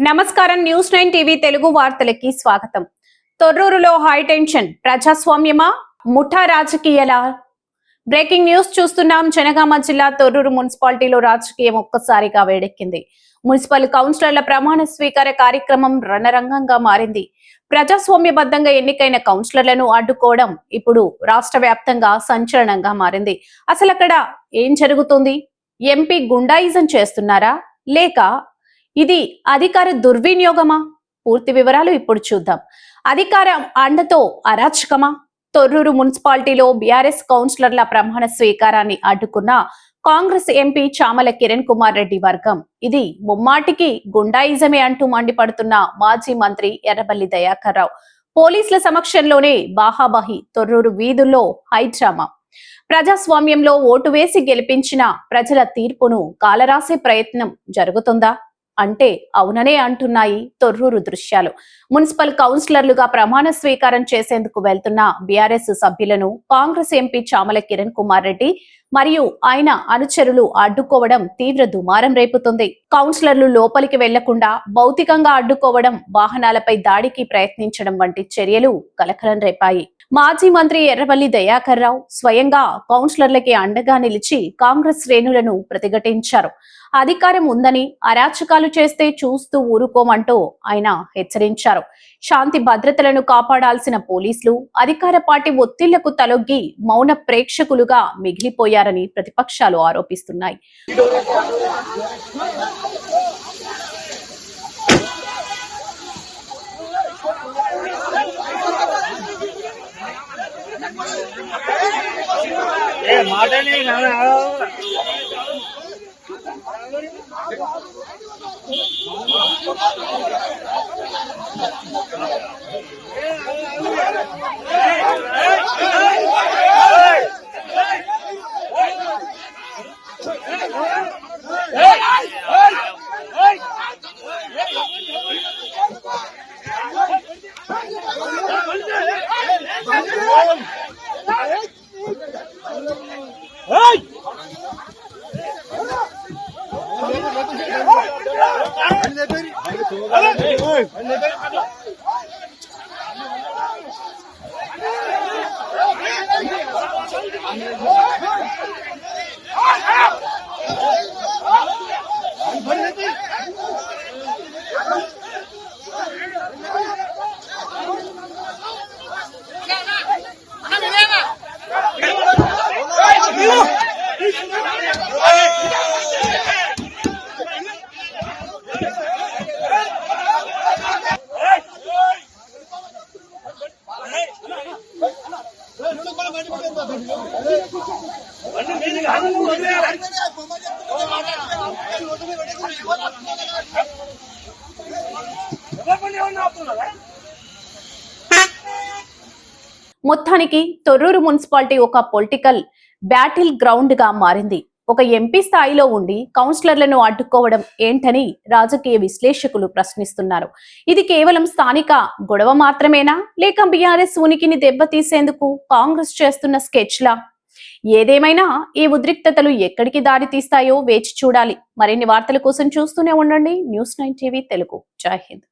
నమస్కారం news 9 TV Telugu వార్తలకి స్వాగతం. తొర్రూరులో high tension ప్రజాస్వామ్యమా ముఠా రాజకీయాల బ్రేకింగ్ న్యూస్ చూస్తున్నాం. జనగామ జిల్లా తొర్రూరు మున్సిపాలిటీలో రాజకీయం ఒక్కసారిగా వేడెక్కింది. మున్సిపల్ కౌన్సిలర్ల ప్రమాణ స్వీకార కార్యక్రమం రణరంగంగా మారింది. ప్రజాస్వామ్యబద్ధంగా ఎన్నికైన కౌన్సిలర్లను అడ్డుకోవడం ఇప్పుడు రాష్ట్ర వ్యాప్తంగా సంచలనంగా మారింది. అసలు అక్కడ ఏం జరుగుతుంది? ఎంపీ గుండాయిజం చేస్తున్నారా లేక ఇది అధికార దుర్వినియోగమా? పూర్తి వివరాలు ఇప్పుడు చూద్దాం. అధికారం అండతో అరాచకమా? తొర్రూరు మున్సిపాలిటీలో బీఆర్ఎస్ కౌన్సిలర్ల ప్రమాణ స్వీకారాన్ని అడ్డుకున్న కాంగ్రెస్ ఎంపీ చామల కిరణ్ కుమార్ రెడ్డి వర్గం ఇది ముమ్మాటికి గుండాయిజమే అంటూ మండిపడుతున్న మాజీ మంత్రి ఎర్రబెల్లి దయాకర్ రావు పోలీసుల సమక్షంలోనే బాహాబాహి తొర్రూరు వీధుల్లో హైడ్రామా. ప్రజాస్వామ్యంలో ఓటు వేసి గెలిపించిన ప్రజల తీర్పును కాలరాసే ప్రయత్నం జరుగుతుందా అంటే అవుననే అంటున్నాయి తొర్రూరు దృశ్యాలు. మున్సిపల్ కౌన్సిలర్లుగా ప్రమాణ స్వీకారం చేసేందుకు వెళ్తున్న బీఆర్ఎస్ సభ్యులను కాంగ్రెస్ ఎంపీ చామల కిరణ్ కుమార్ రెడ్డి మరియు ఆయన అనుచరులు అడ్డుకోవడం తీవ్ర దుమారం రేపుతుంది. కౌన్సిలర్లు లోపలికి వెళ్లకుండా భౌతికంగా అడ్డుకోవడం, వాహనాలపై దాడికి ప్రయత్నించడం వంటి చర్యలు కలకలం రేపాయి. మాజీ మంత్రి ఎర్రబెల్లి దయాకర్ రావు స్వయంగా కౌన్సిలర్లకి అండగా నిలిచి కాంగ్రెస్ శ్రేణులను ప్రతిఘటించారు. అధికారం ఉందని అరాచకాలు చేస్తే చూస్తూ ఊరుకోమంటూ ఆయన హెచ్చరించారు. శాంతి భద్రతలను కాపాడాల్సిన పోలీసులు అధికార పార్టీ ఒత్తిళ్లకు తలొగ్గి మౌన ప్రేక్షకులుగా మిగిలిపోయారని ప్రతిపక్షాలు ఆరోపిస్తున్నాయి. మొత్తానికి తొర్రూరు మున్సిపాలిటీ ఒక పొలిటికల్ బ్యాటిల్ గ్రౌండ్ గా మారింది. ఒక ఎంపీ స్థాయిలో ఉండి కౌన్సిలర్లను అడ్డుకోవడం ఏంటని రాజకీయ విశ్లేషకులు ప్రశ్నిస్తున్నారు. ఇది కేవలం స్థానిక గొడవ మాత్రమేనా లేక బీఆర్ఎస్ ఉనికిని దెబ్బతీసేందుకు కాంగ్రెస్ చేస్తున్న స్కెచ్లా? ఏదేమైనా ఈ ఉద్రిక్తతలు ఎక్కడికి దారి తీస్తాయో వేచి చూడాలి. మరిన్ని వార్తల కోసం చూస్తూనే ఉండండి న్యూస్ 9 టీవీ తెలుగు. జై హింద్.